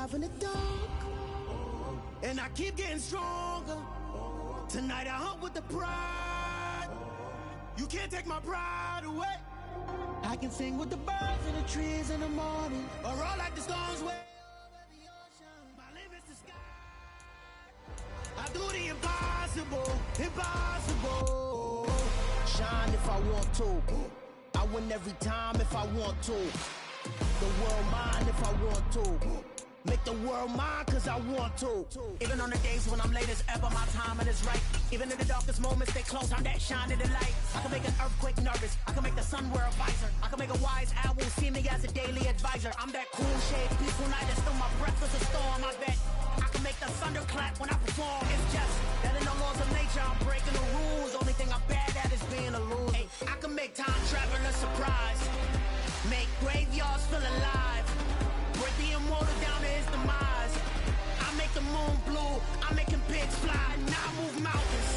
survive in the dark, and I keep getting stronger. Tonight I hunt with the pride. You can't take my pride away. I can sing with the birds and the trees in the morning, or roll like the storms way over the ocean. My limit's the sky. I do the impossible, impossible. Shine if I want to. I win every time if I want to. The world mine if I want to. Make the world mine cause I want to. Even on the days when I'm late as ever, my timing is right. Even in the darkest moments, stay close, I'm that shining the light. I can make an earthquake nervous, I can make the sun wear a visor. I can make a wise owl see me as a daily advisor. I'm that cool shade, peaceful night, and still my breath is a storm, I bet. I can make the thunder clap when I perform. It's just that in the laws of nature, I'm breaking the rules. Only thing I'm bad at is being a loser. Hey, I can make time travel a surprise. Make graveyards feel alive. Break the immortal down to his demise. I make the moon blue, I'm making pigs fly. Now I move mountains.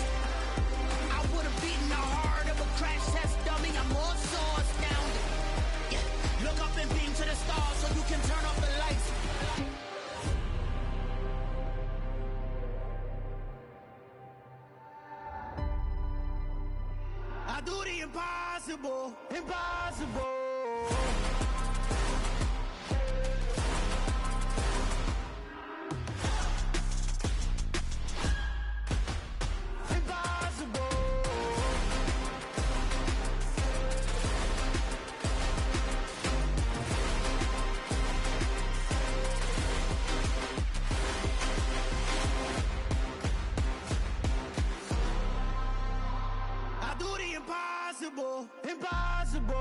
I would've beaten the heart of a crash test dummy. I'm more so astounded. Yeah. Look up and beam to the stars so you can turn off the lights. I do the impossible, impossible. Impossible, impossible.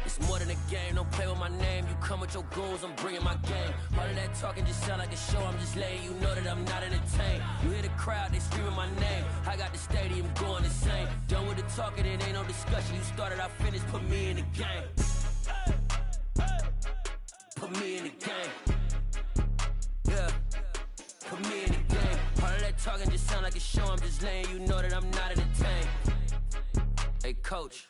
It's more than a game, don't play with my name. You come with your goons, I'm bringing my game. All of that talking just sound like a show, I'm just letting you know that I'm not entertained. You hear the crowd, they screaming my name. I got the stadium going insane. Done with the talking, it ain't no discussion. You started, I finished, put me in the game. Put me in the game. Yeah, put me in the game. All of that talking just sound like a show, I'm just letting you know that I'm not entertained. Hey coach,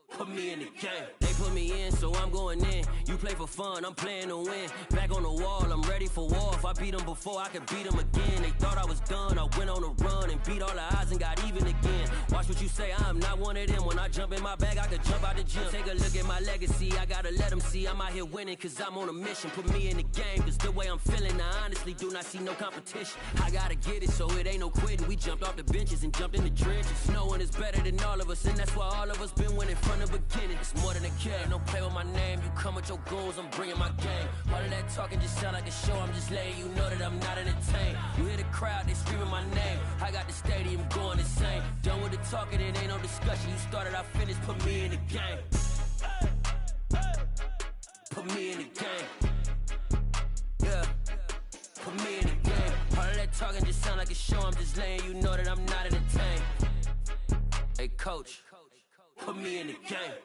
put me in the game. They put me in, so I'm going in. You play for fun, I'm playing to win. Back on the wall, I'm ready for war. If I beat them before, I could beat them again. They thought I was done, I went on a run and beat all the odds and got even again. Watch what you say, I'm not one of them. When I jump in my bag, I could jump out the gym. Take a look at my legacy, I gotta let them see I'm out here winning, cause I'm on a mission. Put me in the game, cause the way I'm feeling, I honestly do not see no competition. I gotta get it, so it ain't no quitting. We jumped off the benches and jumped in the trenches. No one is better than all of us, and that's why all of us been winning from the beginning. It's more than a game, don't play with my name. You come with your goons, I'm bringing my game. All of that talking just sound like a show, I'm just letting you know that I'm not entertained. You hear the crowd, they screaming my name. I got the stadium going insane. Done with the talking, it ain't no discussion. You started, I finished, put me in the game. Put me in the game. Yeah, put me in the game. All of that talking just sound like a show, I'm just letting you know that I'm not entertained. Hey coach, put me in the game.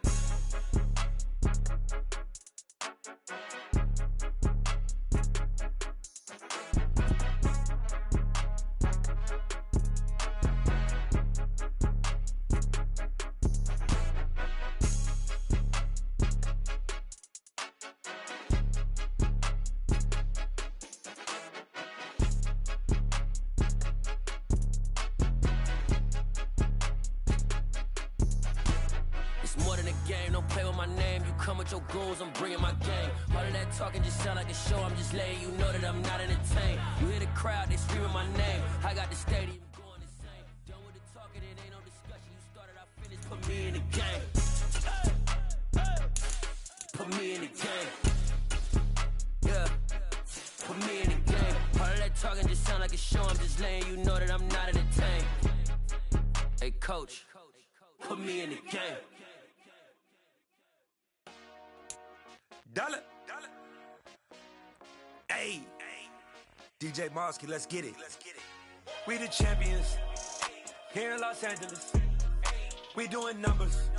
I'm bringing my game. All of that talking just sound like a show, I'm just letting you know that I'm not entertained. You hear the crowd, they screaming my name. I got the stadium going insane. Done with the talking, it ain't no discussion. You started, I finished, put me in the game. Put me in the game. Yeah, put me in the game. All of that talking just sound like a show, I'm just letting you know that I'm not entertained. Hey coach, put me in the game. Dollar. Hey, DJ Mosky, let's get it. We the champions here in Los Angeles. We doing numbers.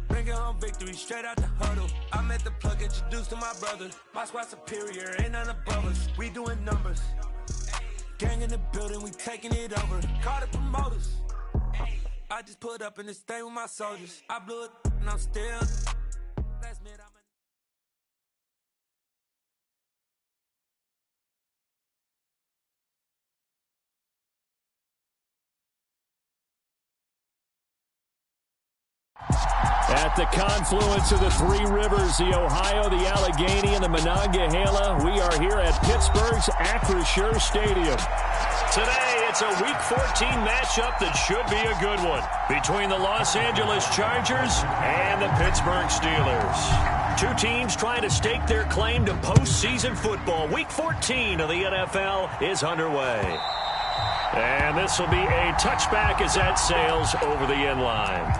Bring Bring it home victory, straight out the huddle. I'm at the plug, introduced to my brothers. My squad superior, ain't none above us. We doing numbers. Gang in the building, we taking it over. Call the promoters. I just put up in this thing with my soldiers. I blew it and I'm still. At the confluence of the three rivers, the Ohio, the Allegheny, and the Monongahela, we are here at Pittsburgh's Acrisure Stadium. Today, it's a Week 14 matchup that should be a good one between the Los Angeles Chargers and the Pittsburgh Steelers. Two teams trying to stake their claim to postseason football. Week 14 of the NFL is underway. And this will be a touchback as that sails over the end line.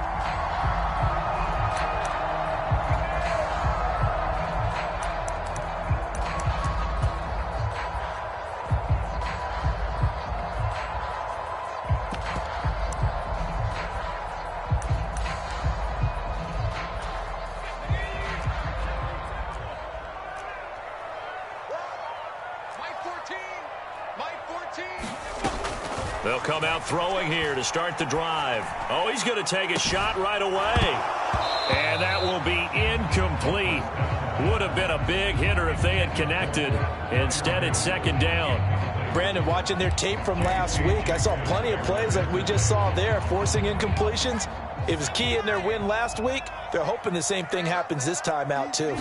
They'll come out throwing here to start the drive. Oh, he's going to take a shot right away. And that will be incomplete. Would have been a big hitter if they had connected. Instead, it's second down. Brandon, watching their tape from last week, I saw plenty of plays like we just saw there, forcing incompletions. It was key in their win last week. They're hoping the same thing happens this time out, too.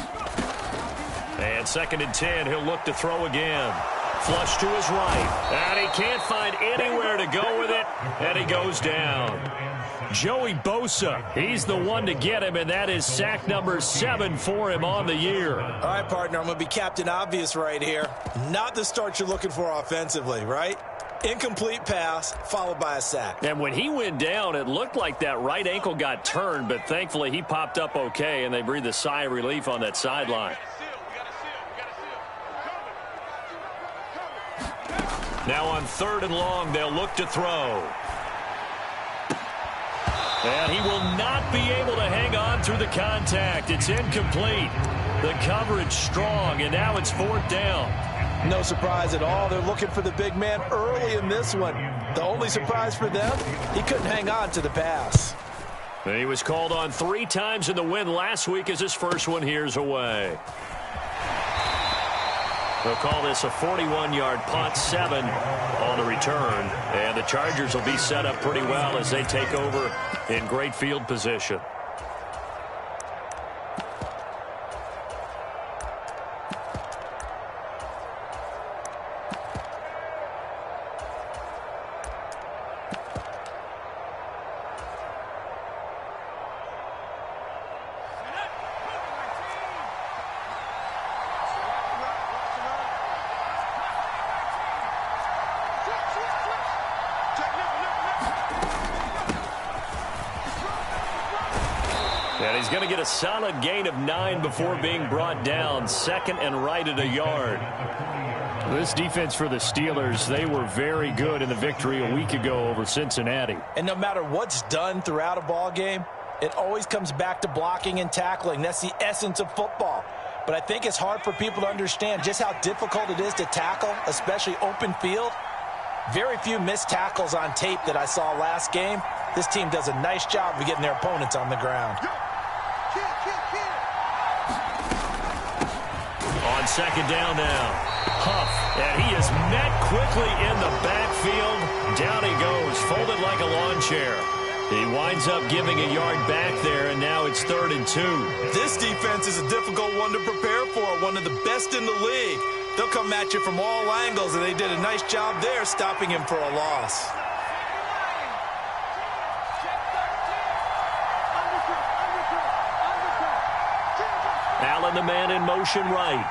And 2nd and 10, he'll look to throw again. Flush to his right. And he can't find anywhere to go with it, and he goes down. Joey Bosa, he's the one to get him, and that is sack number 7 for him on the year. All right, partner, I'm going to be Captain Obvious right here. Not the start you're looking for offensively, right? Incomplete pass, followed by a sack. And when he went down, it looked like that right ankle got turned, but thankfully he popped up okay, and they breathed a sigh of relief on that sideline. Now on 3rd and long, they'll look to throw. And he will not be able to hang on through the contact. It's incomplete. The coverage strong, and now it's 4th down. No surprise at all. They're looking for the big man early in this one. The only surprise for them, he couldn't hang on to the pass. And he was called on 3 times in the win last week as his first one here's away. They'll call this a 41-yard punt, 7 on the return. And the Chargers will be set up pretty well as they take over in great field position. And he's going to get a solid gain of 9 before being brought down. 2nd and right at a yard. This defense for the Steelers, they were very good in the victory a week ago over Cincinnati. And no matter what's done throughout a ball game, it always comes back to blocking and tackling. That's the essence of football. But I think it's hard for people to understand just how difficult it is to tackle, especially open field. Very few missed tackles on tape that I saw last game. This team does a nice job of getting their opponents on the ground. On 2nd down now, Huff, and he is met quickly in the backfield. Down he goes, folded like a lawn chair. He winds up giving a yard back there, and now it's 3rd and 2. This defense is a difficult one to prepare for, one of the best in the league. They'll come at you from all angles, and they did a nice job there stopping him for a loss. Allen, the man in motion right.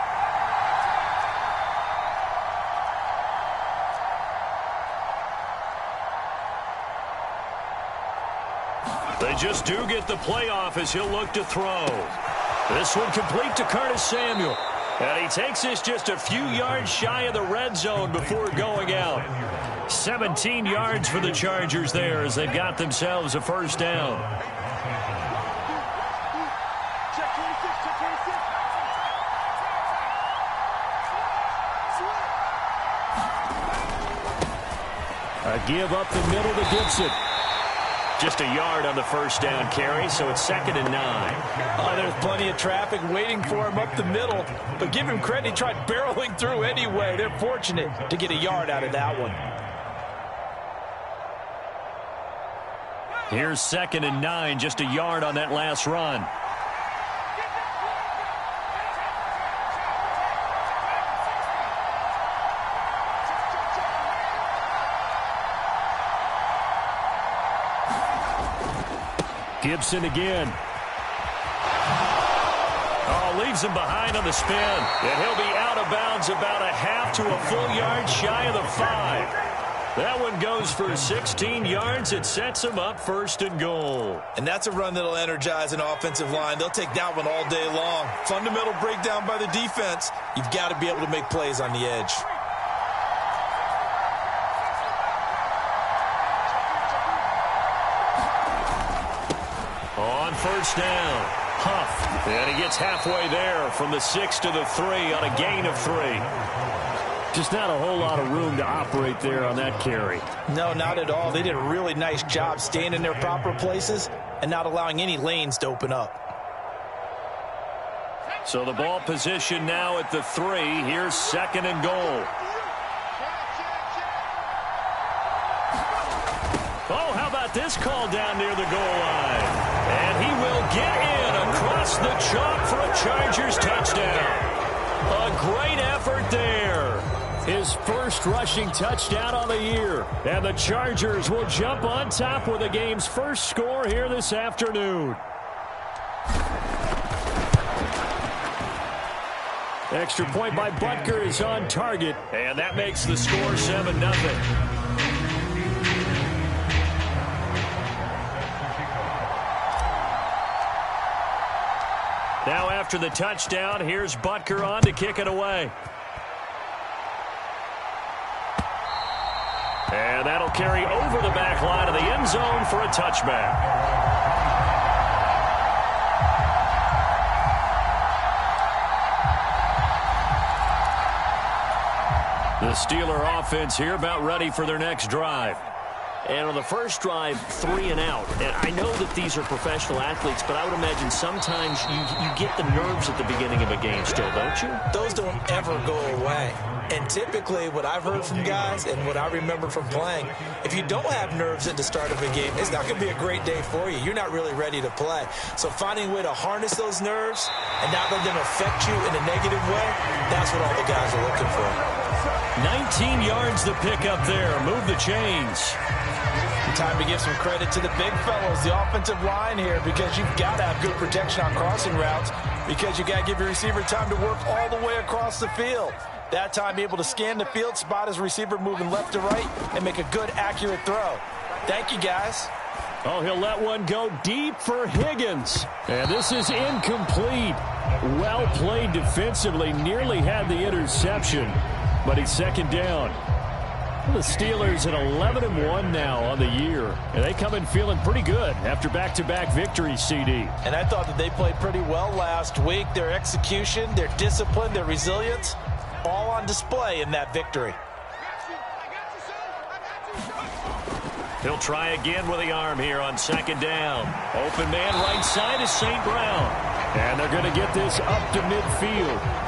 They just do get the playoff as he'll look to throw. This one complete to Curtis Samuel. And he takes this just a few yards shy of the red zone before going out. 17 yards for the Chargers there as they've got themselves a first down. A give up the middle to Gibson. Just a yard on the first down carry, so it's 2nd and 9. Oh, there's plenty of traffic waiting for him up the middle. But give him credit, he tried barreling through anyway. They're fortunate to get a yard out of that one. Here's 2nd and 9, just a yard on that last run. Gibson again. Oh, leaves him behind on the spin. And he'll be out of bounds about a half to a full yard shy of the 5. That one goes for 16 yards. It sets him up 1st and goal. And that's a run that'll energize an offensive line. They'll take that one all day long. Fundamental breakdown by the defense. You've got to be able to make plays on the edge. On 1st down, Huff. And he gets halfway there from the 6 to the 3 on a gain of 3. Just not a whole lot of room to operate there on that carry. No, not at all. They did a really nice job staying in their proper places and not allowing any lanes to open up. So the ball position now at the 3. Here's 2nd and goal. Oh, how about this call down near the goal line? And he will get in across the chalk for a Chargers touchdown. A great effort there. His first rushing touchdown on the year. And the Chargers will jump on top with the game's first score here this afternoon. Extra point by Butker is on target. And that makes the score 7-0. Now after the touchdown, here's Butker on to kick it away. And that'll carry over the back line of the end zone for a touchback. The Steeler offense here about ready for their next drive. And on the first drive, 3 and out. And I know that these are professional athletes, but I would imagine sometimes you get the nerves at the beginning of a game still, don't you? Those don't ever go away. And typically what I've heard from guys and what I remember from playing, if you don't have nerves at the start of a game, it's not going to be a great day for you. You're not really ready to play. So finding a way to harness those nerves and not let them affect you in a negative way, that's what all the guys are looking for. 19 yards to pick up there. Move the chains. Time to give some credit to the big fellows, the offensive line here, because you've got to have good protection on crossing routes, because you got to give your receiver time to work all the way across the field. That time, be able to scan the field, spot his receiver moving left to right, and make a good, accurate throw. Thank you, guys. Oh, he'll let one go deep for Higgins. And this is incomplete. Well played defensively, nearly had the interception, but he's 2nd down. The Steelers at 11-1 now on the year. And they come in feeling pretty good after back-to-back victories, CD. And I thought that they played pretty well last week. Their execution, their discipline, their resilience, all on display in that victory. He'll try again with the arm here on 2nd down. Open man right side is St. Brown. And they're going to get this up to midfield.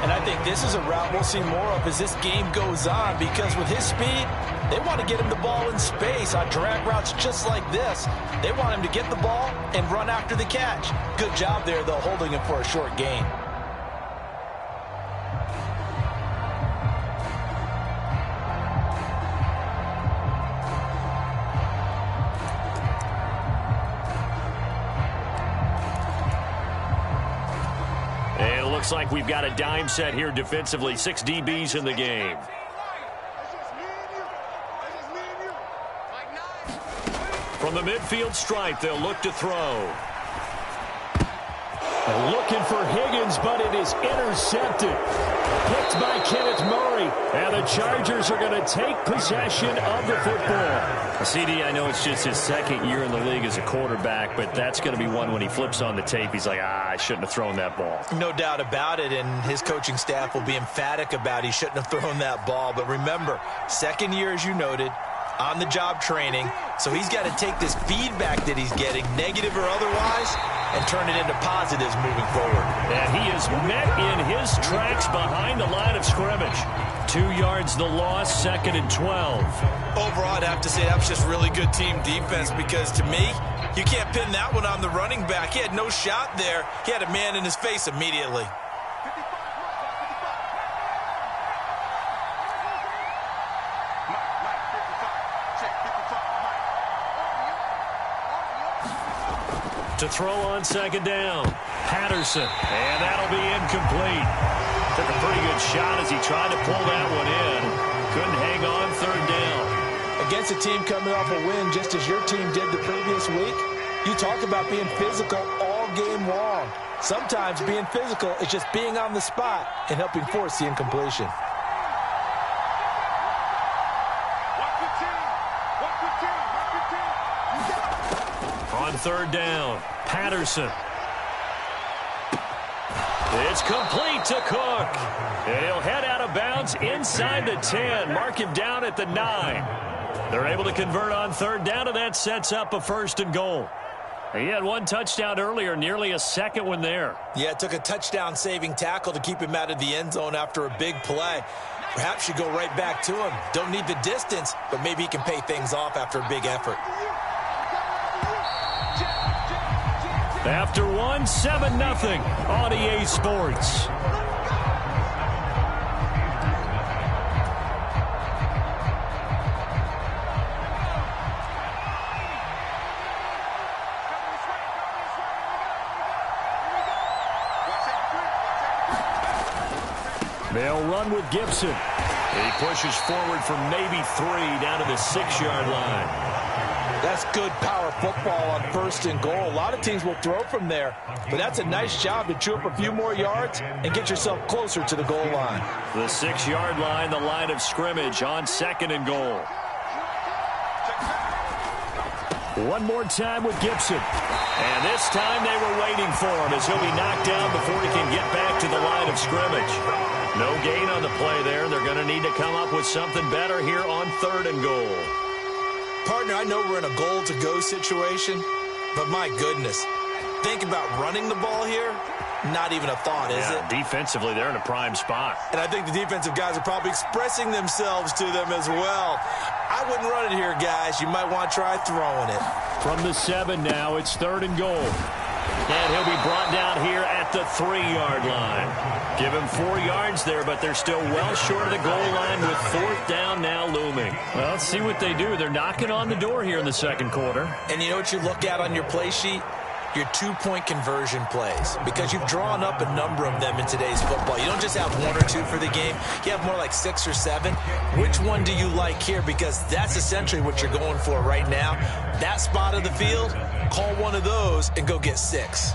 And I think this is a route we'll see more of as this game goes on, because with his speed, they want to get him the ball in space on drag routes just like this. They want him to get the ball and run after the catch. Good job there, though, holding him for a short gain. Looks like we've got a dime set here defensively. 6 DBs in the game. From the midfield stripe, they'll look to throw. Looking for Higgins, but it is intercepted. Picked by Kenneth Murray. And the Chargers are going to take possession of the football. CD, I know it's just his second year in the league as a quarterback, but that's going to be one when he flips on the tape. He's like, I shouldn't have thrown that ball. No doubt about it, and his coaching staff will be emphatic about he shouldn't have thrown that ball. But remember, second year, as you noted, on-the-job training, so he's got to take this feedback that he's getting, negative or otherwise, and turn it into positives moving forward. And he is met in his tracks behind the line of scrimmage. 2 yards the loss, 2nd and 12. Overall, I'd have to say that was just really good team defense because, to me, you can't pin that one on the running back. He had no shot there. He had a man in his face immediately. To throw on 2nd down, Patterson, and that'll be incomplete. Took a pretty good shot as he tried to pull that one in. Couldn't hang on 3rd down. Against a team coming off a win, just as your team did the previous week, you talk about being physical all game long. Sometimes being physical is just being on the spot and helping force the incompletion. On 3rd down, Patterson. It's complete to Cook. And he'll head out of bounds inside the 10. Mark him down at the 9. They're able to convert on 3rd down, and that sets up a 1st and goal. He had 1 touchdown earlier, nearly a 2nd one there. Yeah, it took a touchdown-saving tackle to keep him out of the end zone after a big play. Perhaps you go right back to him. Don't need the distance, but maybe he can pay things off after a big effort. After 1, 7-0 on EA Sports. They'll run with Gibson. He pushes forward for maybe 3 down to the 6-yard line. That's good power football on 1st and goal. A lot of teams will throw from there, but that's a nice job to chew up a few more yards and get yourself closer to the goal line. The 6-yard line, the line of scrimmage on 2nd and goal. One more time with Gibson. And this time they were waiting for him as he'll be knocked down before he can get back to the line of scrimmage. No gain on the play there. They're going to need to come up with something better here on 3rd and goal. Partner, I know we're in a goal-to-go situation, but my goodness, think about running the ball here. Not even a thought, is it? Defensively, they're in a prime spot. And I think the defensive guys are probably expressing themselves to them as well. I wouldn't run it here, guys. You might want to try throwing it. From the 7 now, it's 3rd and goal. And he'll be brought down here at the 3-yard line. Give him 4 yards there, but they're still well short of the goal line with 4th down now looming. Well, let's see what they do. They're knocking on the door here in the 2nd quarter. And you know what you look at on your play sheet? Your 2-point conversion plays, because you've drawn up a number of them in today's football. You don't just have 1 or 2 for the game. You have more like 6 or 7. Which one do you like here? Because that's essentially what you're going for right now. That spot of the field, call one of those and go get 6.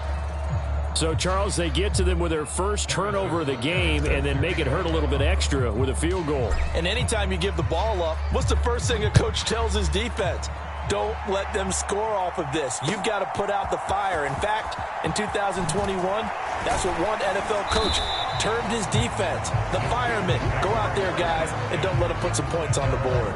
So, Charles, they get to them with their first turnover of the game and then make it hurt a little bit extra with a field goal. And anytime you give the ball up, what's the first thing a coach tells his defense? Don't let them score off of this. You've got to put out the fire. In fact, in 2021, that's what one NFL coach termed his defense. The firemen. Go out there, guys, and don't let them put some points on the board.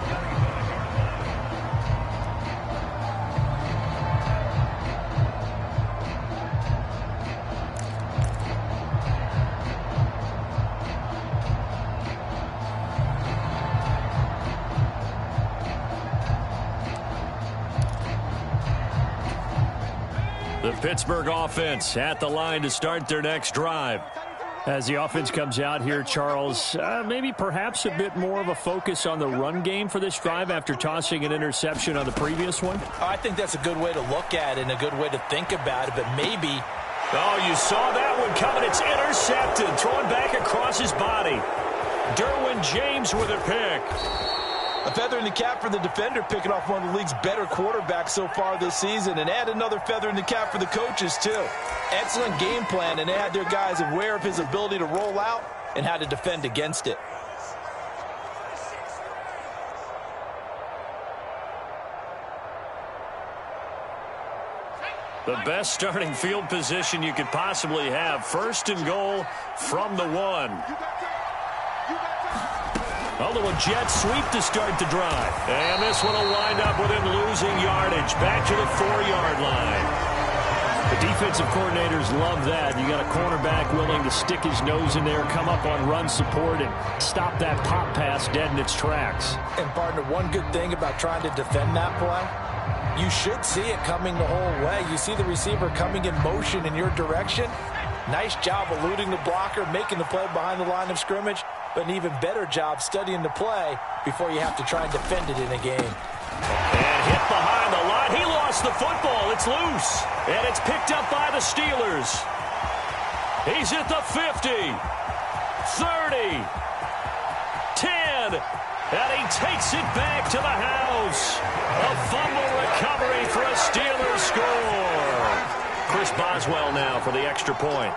The Pittsburgh offense at the line to start their next drive. As the offense comes out here, Charles, maybe perhaps a bit more of a focus on the run game for this drive after tossing an interception on the previous one? I think that's a good way to look at it and a good way to think about it, but maybe... Oh, you saw that one coming. It's intercepted. Thrown back across his body. Derwin James with a pick. A feather in the cap for the defender, picking off one of the league's better quarterbacks so far this season, and add another feather in the cap for the coaches, too. Excellent game plan, and they had their guys aware of his ability to roll out and how to defend against it. The best starting field position you could possibly have. First and goal from the 1. Although a jet sweep to start the drive. And this one will wind up with him losing yardage. Back to the 4-yard line. The defensive coordinators love that. You got a cornerback willing to stick his nose in there, come up on run support, and stop that pop pass dead in its tracks. And, partner, one good thing about trying to defend that play, you should see it coming the whole way. You see the receiver coming in motion in your direction. Nice job eluding the blocker, making the play behind the line of scrimmage, but an even better job studying the play before you have to try and defend it in a game. And hit behind the line. He lost the football. It's loose. And it's picked up by the Steelers. He's at the 50, 30, 10, and he takes it back to the house. A fumble recovery for a Steelers score. Chris Boswell now for the extra point.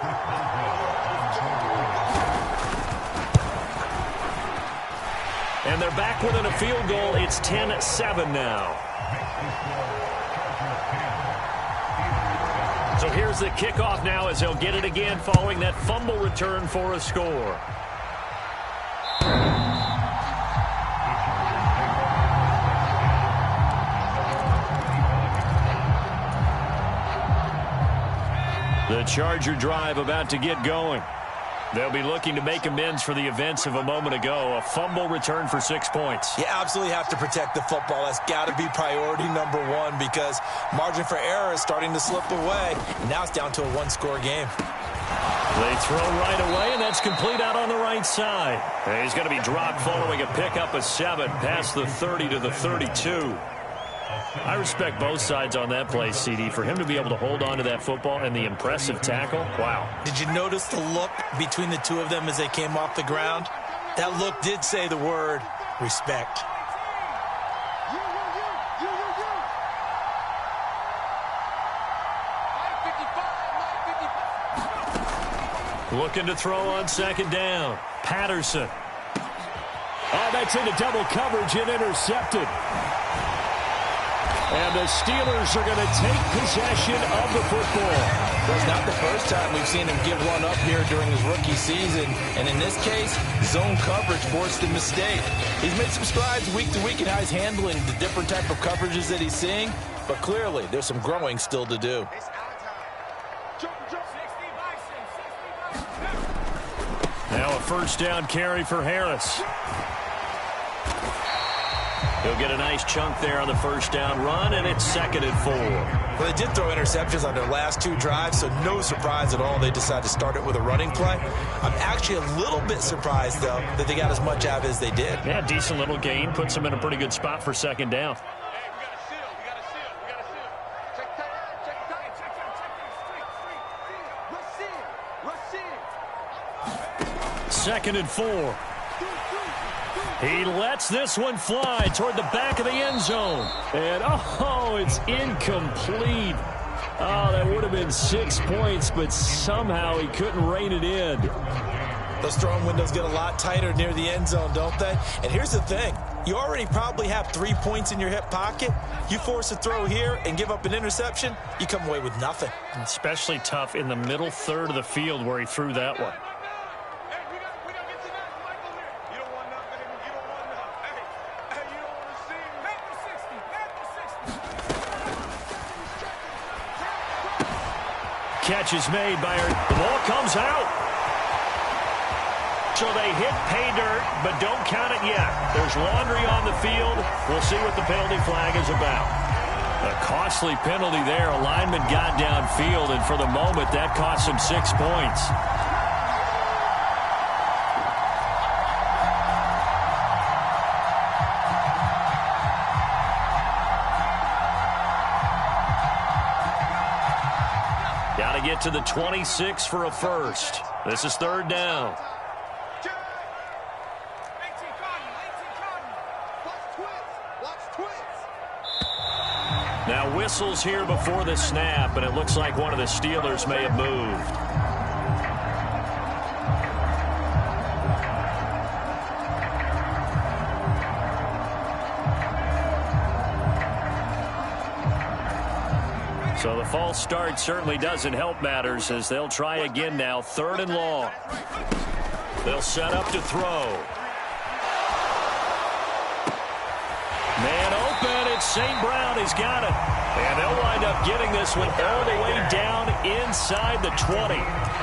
And they're back within a field goal. It's 10-7 now. So here's the kickoff now as they'll get it again following that fumble return for a score. The Charger drive about to get going. They'll be looking to make amends for the events of a moment ago. A fumble return for 6 points. You absolutely have to protect the football. That's got to be priority number one because margin for error is starting to slip away. And now it's down to a one-score game. They throw right away, and that's complete out on the right side. And he's going to be dropped following a pickup of 7 past the 30 to the 32. I respect both sides on that play, CD. For him to be able to hold on to that football and the impressive tackle, wow. Did you notice the look between the two of them as they came off the ground? That look did say the word respect. Looking to throw on second down. Patterson. Oh, that's into double coverage and intercepted. And the Steelers are going to take possession of the football. Well, it's not the first time we've seen him give one up here during his rookie season. And in this case, zone coverage forced the mistake. He's made some strides week to week in how he's handling the different type of coverages that he's seeing. But clearly, there's some growing still to do. Now a first down carry for Harris. He'll get a nice chunk there on the first down run, and it's 2nd and 4. Well, they did throw interceptions on their last 2 drives, so no surprise at all they decided to start it with a running play. I'm actually a little bit surprised, though, that they got as much out as they did. Yeah, decent little gain. Puts them in a pretty good spot for 2nd down. Second and 4. He lets this one fly toward the back of the end zone. And, oh, it's incomplete. Oh, that would have been 6 points, but somehow he couldn't rein it in. Those throwing windows get a lot tighter near the end zone, don't they? And here's the thing. You already probably have 3 points in your hip pocket. You force a throw here and give up an interception, you come away with nothing. Especially tough in the middle third of the field where he threw that one. Catch is made by her. The ball comes out. So they hit pay dirt, but don't count it yet. There's laundry on the field. We'll see what the penalty flag is about. A costly penalty there. A lineman got downfield, and for the moment, that cost him 6 points. Got to get to the 26 for a first. This is 3rd down. Now whistles here before the snap, and it looks like one of the Steelers may have moved. So the false start certainly doesn't help matters as they'll try again now. 3rd and long. They'll set up to throw. Man open. It's St. Brown. He's got it. And they'll wind up getting this one all the way down inside the 20.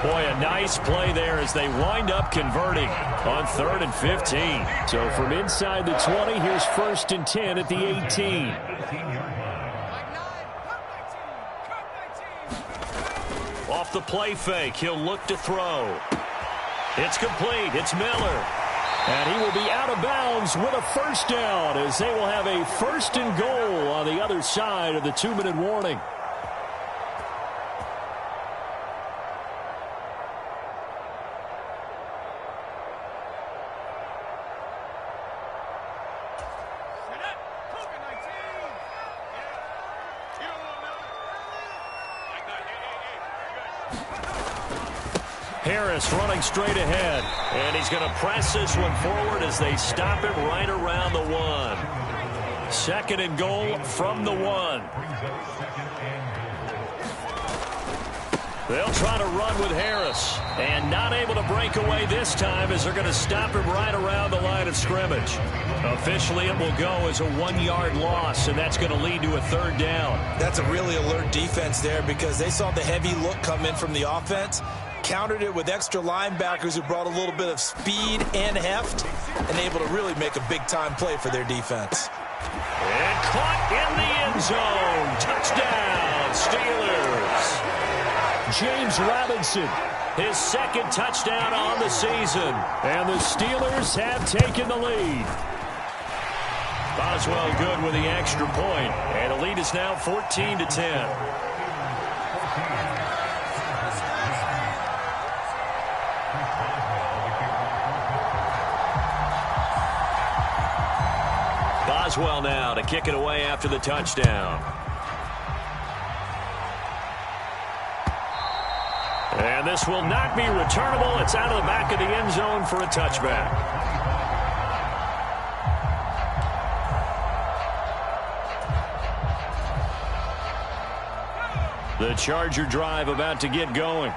Boy, a nice play there as they wind up converting on 3rd and 15. So from inside the 20, here's 1st and 10 at the 18. Off the play fake, he'll look to throw. It's complete. It's Miller. And he will be out of bounds with a first down as they will have a 1st and goal on the other side of the 2-minute warning. Harris running straight ahead, and he's going to press this one forward as they stop it right around the 1. 2nd and goal from the 1. They'll try to run with Harris, and not able to break away this time as they're going to stop him right around the line of scrimmage. Officially, it will go as a 1-yard loss, and that's going to lead to a 3rd down. That's a really alert defense there because they saw the heavy look come in from the offense, countered it with extra linebackers who brought a little bit of speed and heft, and able to really make a big-time play for their defense. And caught in the end zone. Touchdown, Steelers. James Robinson, his 2nd touchdown on the season. And the Steelers have taken the lead. Boswell good with the extra point. And the lead is now 14-10. Boswell now to kick it away after the touchdown. And this will not be returnable. It's out of the back of the end zone for a touchback. The Charger drive about to get going.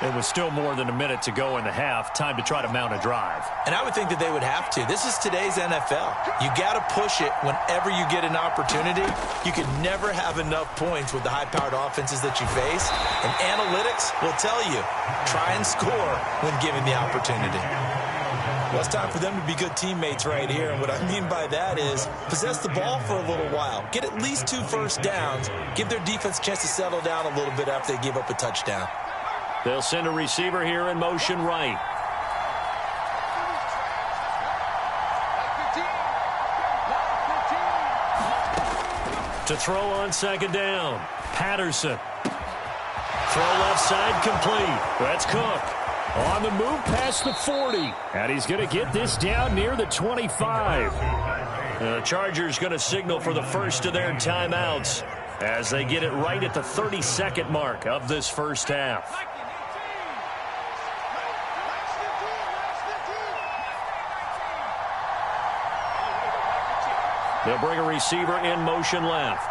It was still more than a minute to go in the half. Time to try to mount a drive. And I would think that they would have to. This is today's NFL. You got to push it whenever you get an opportunity. You can never have enough points with the high-powered offenses that you face. And analytics will tell you, try and score when given the opportunity. Well, it's time for them to be good teammates right here. And what I mean by that is possess the ball for a little while. Get at least 2 first downs. Give their defense a chance to settle down a little bit after they give up a touchdown. They'll send a receiver here in motion right. To throw on 2nd down. Patterson. Throw left side complete. That's Cook. On the move past the 40. And he's going to get this down near the 25. The Chargers going to signal for the first of their timeouts as they get it right at the 32nd mark of this first half. They'll bring a receiver in motion left.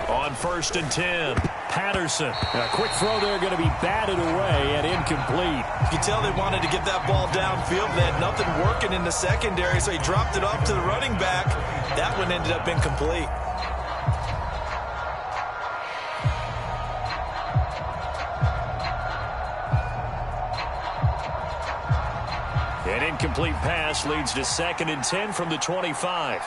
On 1st and 10, Patterson. A quick throw there going to be batted away and incomplete. You can tell they wanted to get that ball downfield. They had nothing working in the secondary, so he dropped it off to the running back. That one ended up incomplete. An incomplete pass leads to 2nd and 10 from the 25.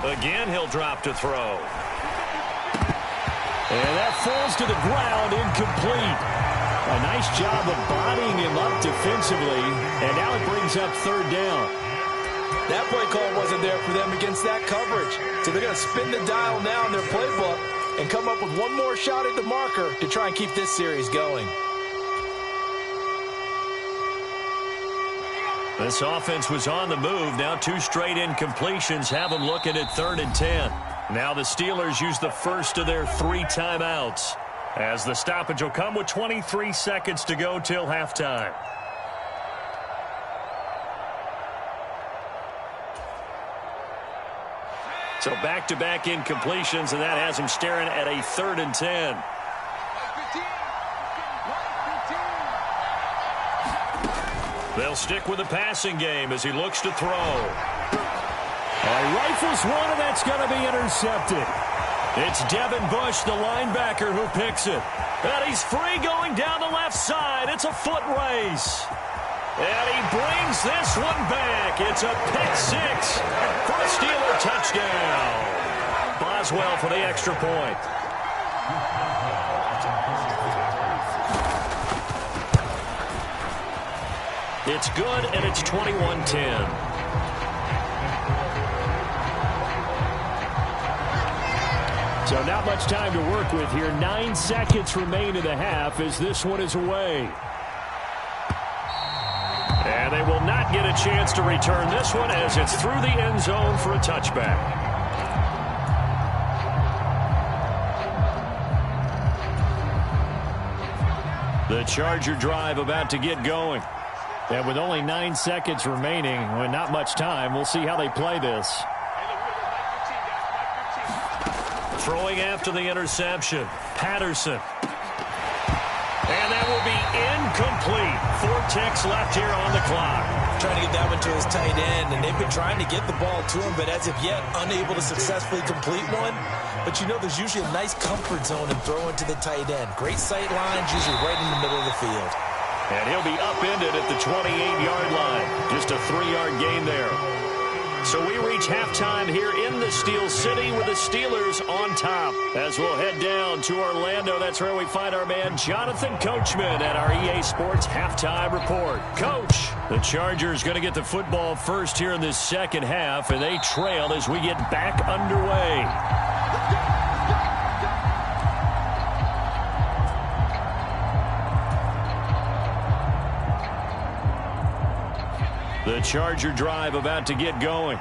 Again, he'll drop to throw. And that falls to the ground, incomplete. A nice job of bodying him up defensively, and now it brings up third down. That play call wasn't there for them against that coverage. So they're going to spin the dial now in their playbook and come up with one more shot at the marker to try and keep this series going. This offense was on the move. Now 2 straight incompletions have them looking at 3rd and 10. Now the Steelers use the first of their 3 timeouts, as the stoppage will come with 23 seconds to go till halftime. So back-to-back incompletions, and that has him staring at a 3rd and 10. They'll stick with the passing game as he looks to throw. Rifles one, and that's going to be intercepted. It's Devin Bush, the linebacker, who picks it. And he's free going down the left side. It's a foot race. And he brings this one back. It's a pick 6 for a Steeler touchdown. Boswell for the extra point. It's good, and it's 21-10. So not much time to work with here. 9 seconds remain in the half as this one is away. And they will not get a chance to return this one as it's through the end zone for a touchback. The Charger drive about to get going. And with only 9 seconds remaining, with not much time, we'll see how they play this. Throwing after the interception, Patterson. And that will be incomplete. 4 ticks left here on the clock. Trying to get that one to his tight end, and they've been trying to get the ball to him, but as of yet, unable to successfully complete one. But you know there's usually a nice comfort zone in throwing to the tight end. Great sight lines, usually right in the middle of the field. And he'll be upended at the 28-yard line. Just a 3-yard gain there. So we reach halftime here in the Steel City with the Steelers on top. As we'll head down to Orlando, that's where we find our man Jonathan Coachman at our EA Sports Halftime Report. Coach, the Chargers going to get the football first here in this second half, and they trail as we get back underway. The Charger drive about to get going.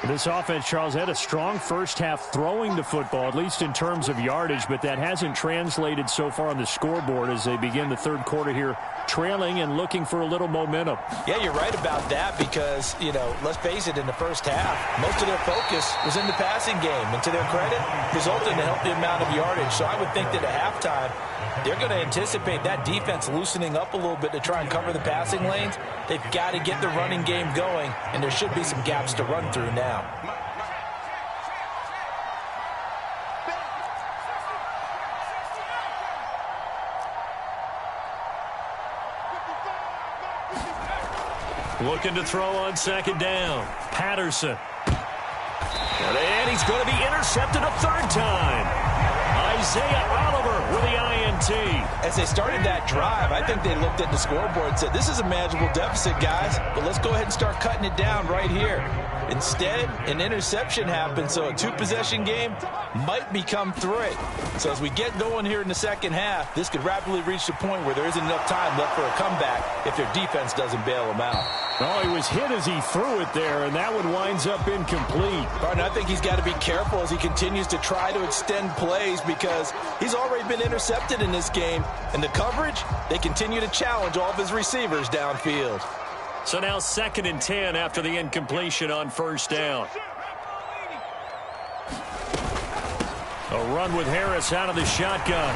This offense, Charles, had a strong first half throwing the football, at least in terms of yardage, but that hasn't translated so far on the scoreboard as they begin the third quarter here, trailing and looking for a little momentum. Yeah, you're right about that because, you know, let's face it, in the first half, most of their focus was in the passing game. And to their credit, resulted in a healthy amount of yardage. So I would think that at halftime, they're going to anticipate that defense loosening up a little bit to try and cover the passing lanes. They've got to get the running game going, and there should be some gaps to run through now. Looking to throw on second down. Patterson. And he's going to be intercepted a third time. Isaiah Oliver with the INT. As they started that drive, I think they looked at the scoreboard and said, this is a manageable deficit, guys, but let's go ahead and start cutting it down right here. Instead, an interception happened, so a 2-possession game might become 3. So as we get going here in the second half, this could rapidly reach the point where there isn't enough time left for a comeback if their defense doesn't bail them out. Oh, he was hit as he threw it there, and that one winds up incomplete. Barton, I think he's got to be careful as he continues to try to extend plays because he's already been intercepted in this game. And the coverage, they continue to challenge all of his receivers downfield. So now 2nd and 10 after the incompletion on first down. A run with Harris out of the shotgun.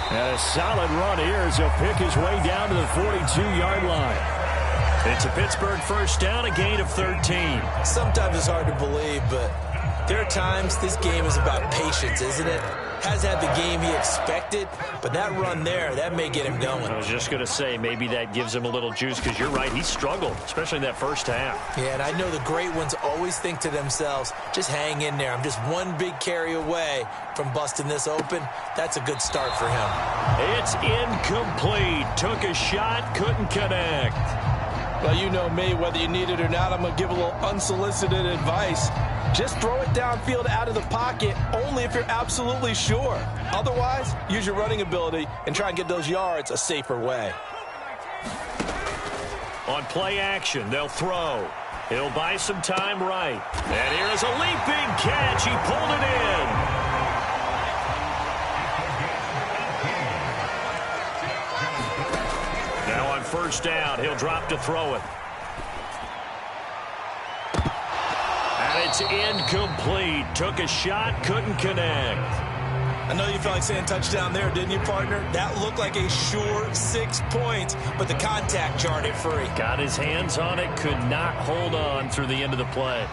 And a solid run here as he'll pick his way down to the 42-yard line. It's a Pittsburgh first down, a gain of 13. Sometimes it's hard to believe, but there are times this game is about patience, isn't it? has had the game he expected, but that run there, that may get him going. I was just going to say, maybe that gives him a little juice, because you're right, he struggled, especially in that first half. Yeah, and I know the great ones always think to themselves, just hang in there. I'm just one big carry away from busting this open. That's a good start for him. It's incomplete. Took a shot, couldn't connect. Well, you know me, whether you need it or not, I'm going to give a little unsolicited advice. Just throw it downfield out of the pocket only if you're absolutely sure. Otherwise, use your running ability and try and get those yards a safer way. On play action, they'll throw. He'll buy some time right. And here is a leaping catch. He pulled it in. Now on first down, he'll drop to throw it. And it's incomplete. Took a shot, couldn't connect. I know you felt like saying touchdown there, didn't you, partner? That looked like a sure 6 points, but the contact jarred it free. Got his hands on it, could not hold on through the end of the play.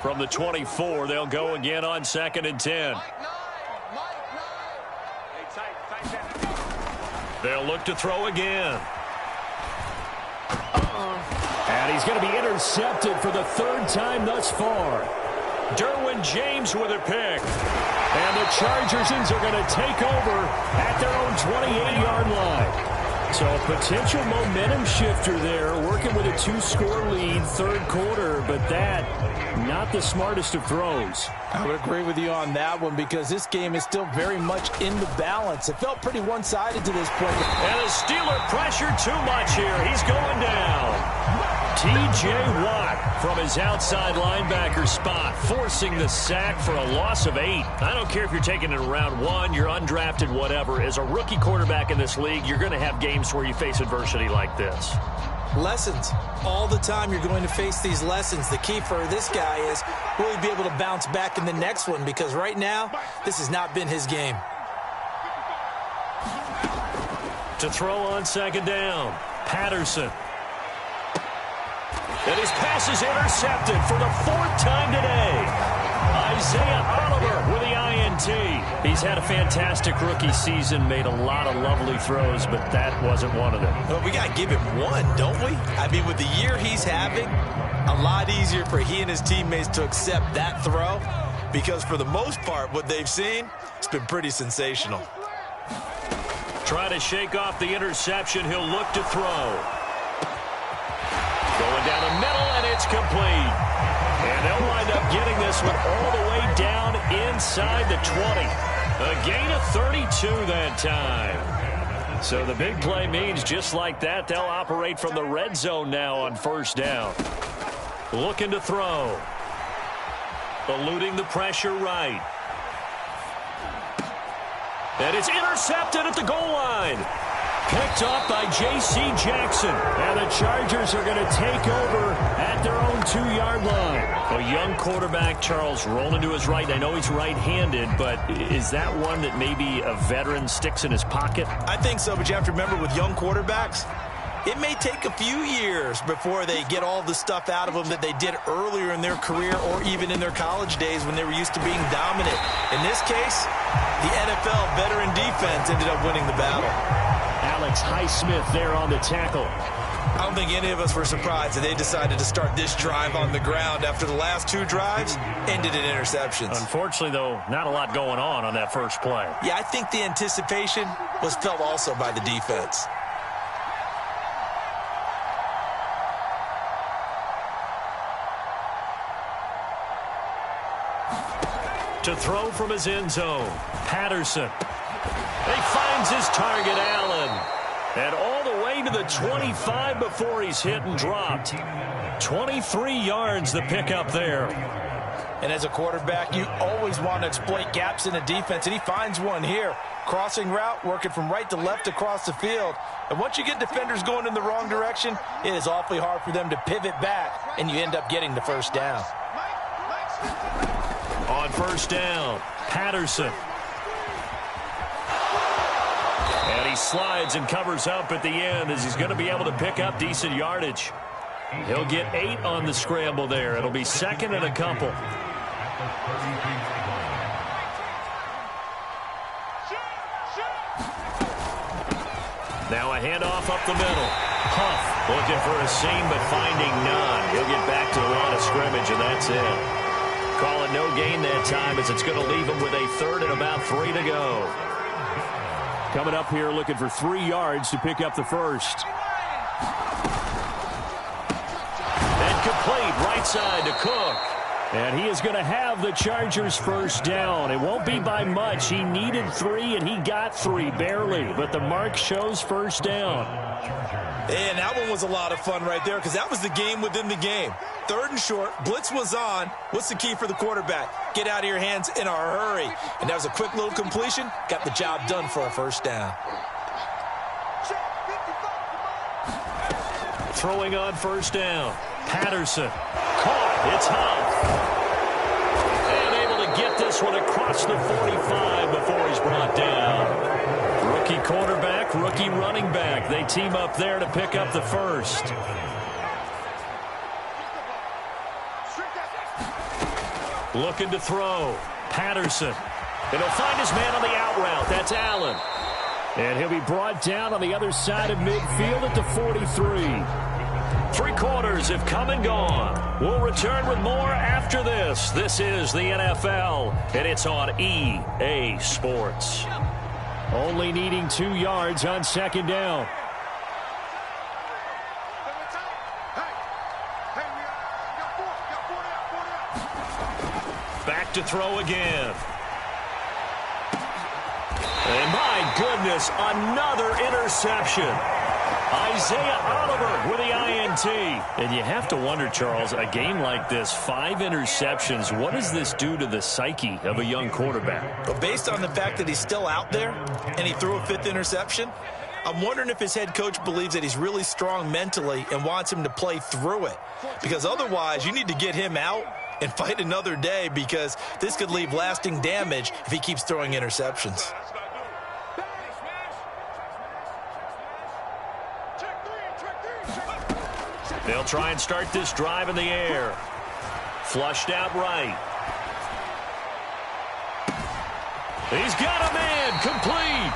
From the 24, they'll go again on 2nd and 10. They'll look to throw again. And he's going to be intercepted for the 3rd time thus far. Derwin James with a pick. And the Chargers are going to take over at their own 28-yard line. So a potential momentum shifter there, working with a 2-score lead, 3rd quarter, but that, not the smartest of throws. I would agree with you on that one because this game is still very much in the balance. It felt pretty one-sided to this point. And the Steeler pressure too much here. He's going down. T.J. Watt from his outside linebacker spot, forcing the sack for a loss of 8. I don't care if you're taking it in round 1, you're undrafted, whatever. As a rookie quarterback in this league, you're going to have games where you face adversity like this. Lessons. All the time you're going to face these lessons. The key for this guy is will he be able to bounce back in the next one, because right now, this has not been his game. To throw on 2nd down, Patterson. And his pass is intercepted for the 4th time today. Isaiah Oliver with the INT. He's had a fantastic rookie season, made a lot of lovely throws, but that wasn't one of them. Well, we got to give him one, don't we? I mean, with the year he's having, a lot easier for he and his teammates to accept that throw, because for the most part, what they've seen, it's been pretty sensational. Try to shake off the interception. He'll look to throw. Going down the middle, and it's complete. And they'll wind up getting this one all the way down inside the 20. A gain of 32 that time. So the big play means just like that, they'll operate from the red zone now on 1st down. Looking to throw. Eluding the pressure right. And it's intercepted at the goal line. Picked off by J.C. Jackson. And the Chargers are going to take over at their own 2-yard line. A young quarterback, Charles, rolling to his right. I know he's right-handed, but is that one that maybe a veteran sticks in his pocket? I think so, but you have to remember with young quarterbacks, it may take a few years before they get all the stuff out of them that they did earlier in their career or even in their college days when they were used to being dominant. In this case, the NFL veteran defense ended up winning the battle. Alex Highsmith there on the tackle. I don't think any of us were surprised that they decided to start this drive on the ground after the last 2 drives ended in interceptions. Unfortunately, though, not a lot going on that first play. Yeah, I think the anticipation was felt also by the defense. To throw from his end zone, Patterson. He finds his target, Allen. And all the way to the 25 before he's hit and dropped. 23 yards the pickup there. And as a quarterback, you always want to exploit gaps in the defense, and he finds one here. Crossing route, working from right to left across the field. And once you get defenders going in the wrong direction, it is awfully hard for them to pivot back, and you end up getting the 1st down. On 1st down, Patterson. And he slides and covers up at the end as he's going to be able to pick up decent yardage. He'll get 8 on the scramble there. It'll be 2nd and a couple. Now a handoff up the middle. Huff looking for a seam but finding none. He'll get back to the line of scrimmage, and that's it. Call it no gain that time as it's going to leave him with a third and about 3 to go. Coming up here looking for 3 yards to pick up the first. And complete right side to Cook. And he is going to have the Chargers first down. It won't be by much. He needed 3, and he got 3, barely. But the mark shows first down. And that one was a lot of fun right there because that was the game within the game. 3rd and short, blitz was on. What's the key for the quarterback? Get out of your hands in a hurry. And that was a quick little completion. Got the job done for a first down. Throwing on first down. Patterson. Caught. It's Huff. And able to get this one across the 45 before he's brought down. Rookie quarterback, rookie running back. They team up there to pick up the first. Looking to throw. Patterson. And he'll find his man on the out route. That's Allen. And he'll be brought down on the other side of midfield at the 43. 3 quarters have come and gone. We'll return with more after this. This is the NFL, and it's on EA Sports. Only needing 2 yards on second down. Back to throw again. And my goodness, another interception. Isaiah Oliver with the INT. And you have to wonder, Charles, a game like this, 5 interceptions, what does this do to the psyche of a young quarterback? But based on the fact that he's still out there and he threw a 5th interception, I'm wondering if his head coach believes that he's really strong mentally and wants him to play through it. Because otherwise, you need to get him out and fight another day because this could leave lasting damage if he keeps throwing interceptions. They'll try and start this drive in the air. Flushed out right. He's got a man, complete.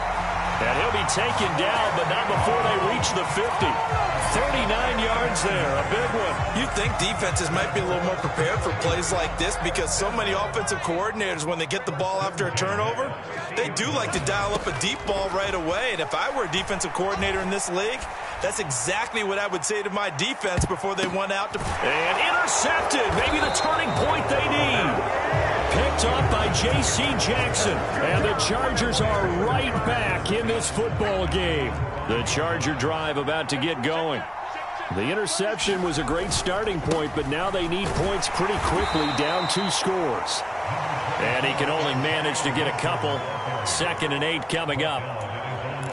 And he'll be taken down, but not before they reach the 50. 39 yards there, a big one. You'd think defenses might be a little more prepared for plays like this because so many offensive coordinators, when they get the ball after a turnover, they do like to dial up a deep ball right away. And if I were a defensive coordinator in this league, that's exactly what I would say to my defense before they went out to... And intercepted, maybe the turning point they need. Picked up by J.C. Jackson. And the Chargers are right back in this football game. The Charger drive about to get going. The interception was a great starting point, but now they need points pretty quickly, down 2 scores. And he can only manage to get a couple. 2nd and 8 coming up.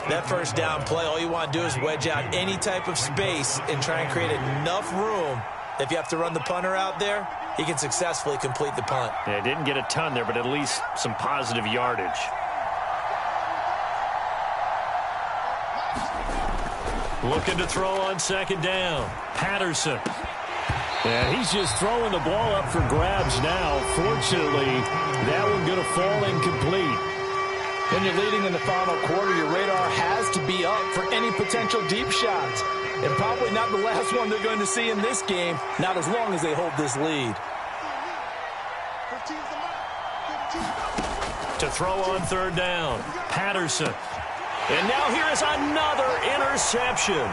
That first down play, all you want to do is wedge out any type of space and try and create enough room. If you have to run the punter out there, he can successfully complete the punt. Yeah, didn't get a ton there, but at least some positive yardage. Looking to throw on second down. Patterson. And he's just throwing the ball up for grabs now. Fortunately, that one going to fall incomplete. When you're leading in the final quarter, your radar has to be up for any potential deep shots. And probably not the last one they're going to see in this game, not as long as they hold this lead. To throw on third down, Patterson. And now here is another interception.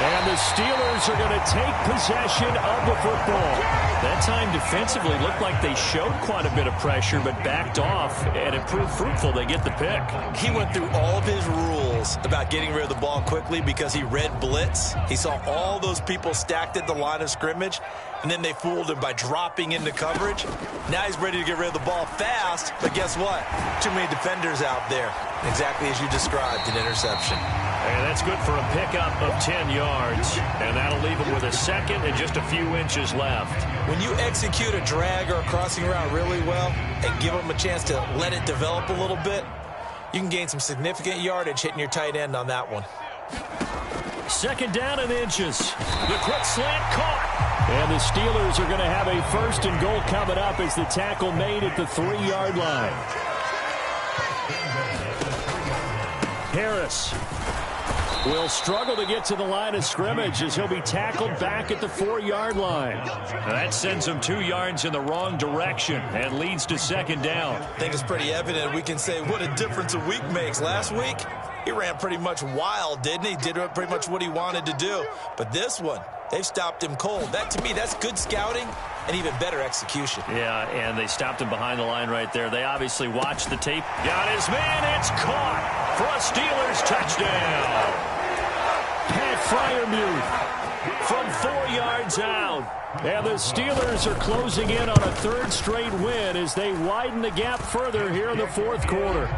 And the Steelers are going to take possession of the football. That time defensively looked like they showed quite a bit of pressure but backed off, and it proved fruitful. They get the pick. He went through all of his rules about getting rid of the ball quickly because he read blitz. He saw all those people stacked at the line of scrimmage, and then they fooled him by dropping into coverage. Now he's ready to get rid of the ball fast, but guess what? Too many defenders out there. Exactly as you described, an interception. And that's good for a pickup of 10 yards. And that'll leave him with a second and just a few inches left. When you execute a drag or a crossing route really well and give them a chance to let it develop a little bit, you can gain some significant yardage hitting your tight end on that one. Second down and inches. The quick slant caught. And the Steelers are going to have a 1st and goal coming up as the tackle made at the 3-yard line. Harris will struggle to get to the line of scrimmage as he'll be tackled back at the 4-yard line. That sends him 2 yards in the wrong direction and leads to second down. I think it's pretty evident. We can say what a difference a week makes. Last week, he ran pretty much wild, didn't he? Did pretty much what he wanted to do. But this one, they've stopped him cold. That, to me, that's good scouting and even better execution. Yeah, and they stopped him behind the line right there. They obviously watched the tape. Got his man. It's caught for a Steelers touchdown. Pat Freiermuth from 4 yards out. And the Steelers are closing in on a third straight win as they widen the gap further here in the fourth quarter.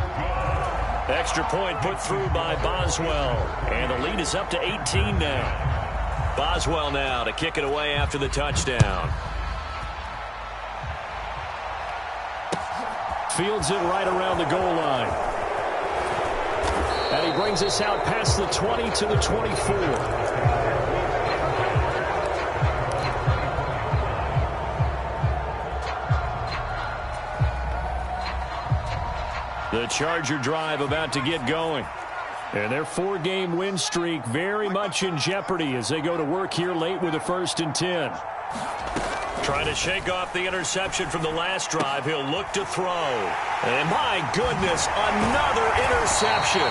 Extra point put through by Boswell. And the lead is up to 18 now. Boswell now to kick it away after the touchdown. Fields it right around the goal line. And he brings us out past the 20 to the 24. The Charger drive about to get going. And their 4-game win streak very much in jeopardy as they go to work here late with a 1st and 10. Trying to shake off the interception from the last drive. He'll look to throw. And my goodness, another interception.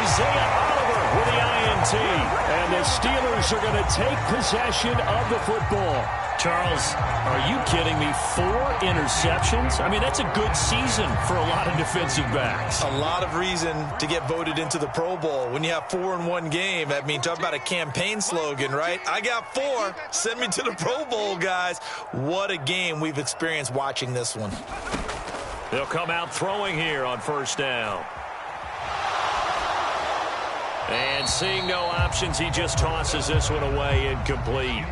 Isaiah Oliver with the INT. And the Steelers are going to take possession of the football. Charles, are you kidding me? 4 interceptions? I mean, that's a good season for a lot of defensive backs. A lot of reason to get voted into the Pro Bowl. When you have 4 in one game, I mean, talk about a campaign slogan, right? I got 4. Send me to the Pro Bowl, guys. What a game we've experienced watching this one. They'll come out throwing here on 1st down. And seeing no options, he just tosses this one away incomplete.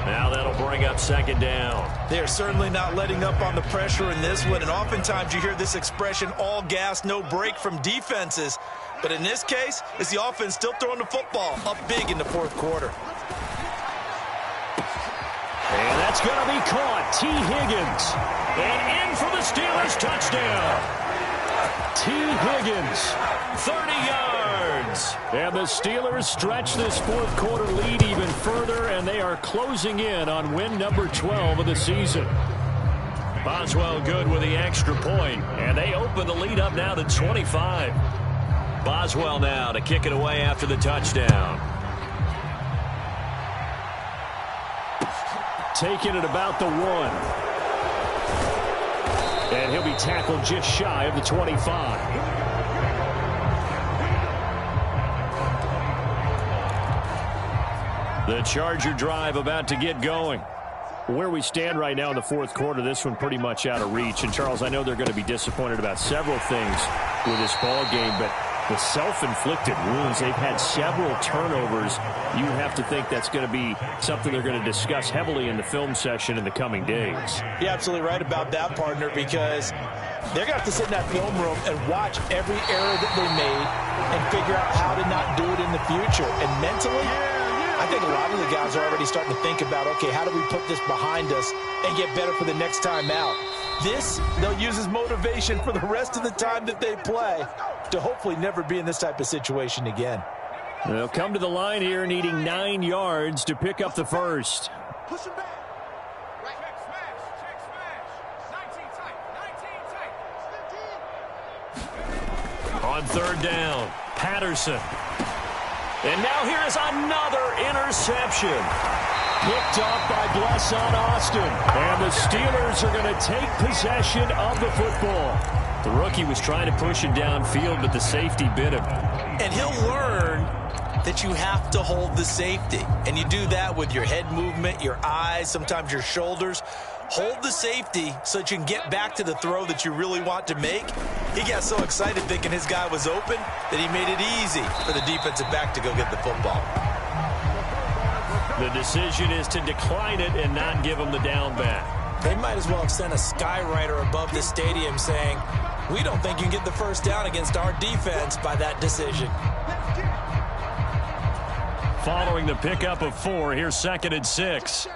Now that'll bring up 2nd down. They are certainly not letting up on the pressure in this one, and oftentimes you hear this expression, all gas, no break from defenses. But in this case, it's the offense still throwing the football up big in the 4th quarter. And that's going to be caught. T. Higgins. And in for the Steelers touchdown. T. Higgins, 30 yards. And the Steelers stretch this 4th quarter lead even further, and they are closing in on win number 12 of the season. Boswell good with the extra point, and they open the lead up now to 25. Boswell now to kick it away after the touchdown. Taking it about the 1. And he'll be tackled just shy of the 25. The Charger drive about to get going. Where we stand right now in the 4th quarter, this one pretty much out of reach. And, Charles, I know they're going to be disappointed about several things with this ball game, but the self-inflicted wounds, they've had several turnovers. You have to think that's going to be something they're going to discuss heavily in the film session in the coming days. You're absolutely right about that, partner, because they're going to have to sit in that film room and watch every error that they made and figure out how to not do it in the future. And mentally, I think a lot of the guys are already starting to think about, okay, how do we put this behind us and get better for the next time out? This, they'll use as motivation for the rest of the time that they play to hopefully never be in this type of situation again. They'll come to the line here needing 9 yards to pick up the first. Push him back. On 3rd down, Patterson. And now here is another interception. Picked off by Blesson Austin. And the Steelers are going to take possession of the football. The rookie was trying to push it downfield, but the safety bit him. And he'll learn that you have to hold the safety. And you do that with your head movement, your eyes, sometimes your shoulders. Hold the safety so that you can get back to the throw that you really want to make. He got so excited thinking his guy was open that he made it easy for the defensive back to go get the football. The decision is to decline it and not give him the down back. They might as well have sent a skywriter above the stadium saying, we don't think you can get the first down against our defense by that decision. Following the pickup of 4, here's 2nd and 6.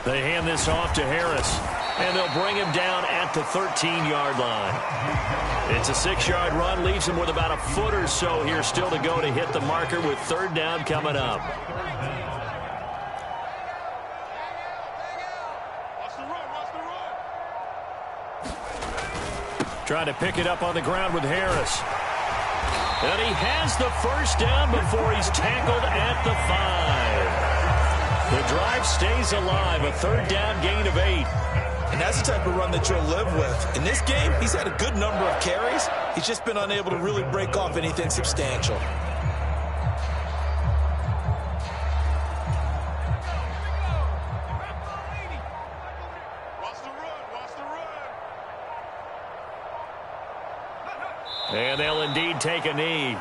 They hand this off to Harris. And they'll bring him down at the 13-yard line. It's a 6-yard run, leaves him with about a foot or so here still to go to hit the marker with third down coming up. Trying to pick it up on the ground with Harris. And he has the first down before he's tackled at the 5. The drive stays alive, a third down gain of 8. And that's the type of run that you'll live with. In this game, he's had a good number of carries. He's just been unable to really break off anything substantial. And they'll indeed take a knee.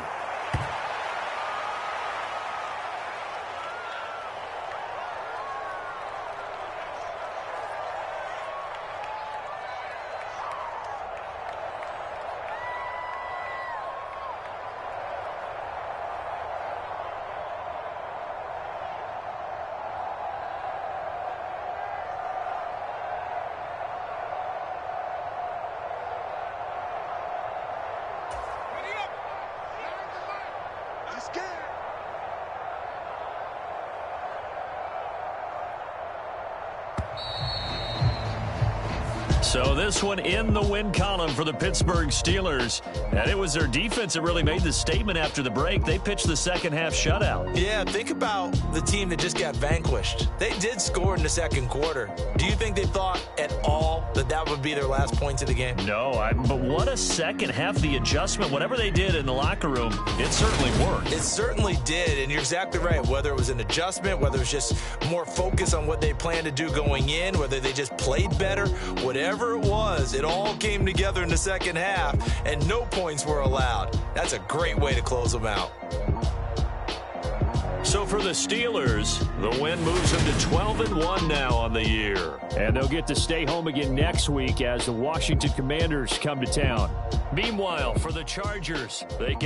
So this one in the win column for the Pittsburgh Steelers. And it was their defense that really made the statement after the break. They pitched the second half shutout. Yeah, think about the team that just got vanquished. They did score in the second quarter. Do you think they thought at all that that would be their last points of the game? No, but what a second half. The adjustment, whatever they did in the locker room, it certainly worked. It certainly did, and you're exactly right. Whether it was an adjustment, whether it was just more focus on what they planned to do going in, whether they just played better, whatever it was, it all came together in the second half, and no points were allowed. That's a great way to close them out. So for the Steelers, the win moves them to 12-1 now on the year. And they'll get to stay home again next week as the Washington Commanders come to town. Meanwhile, for the Chargers, they can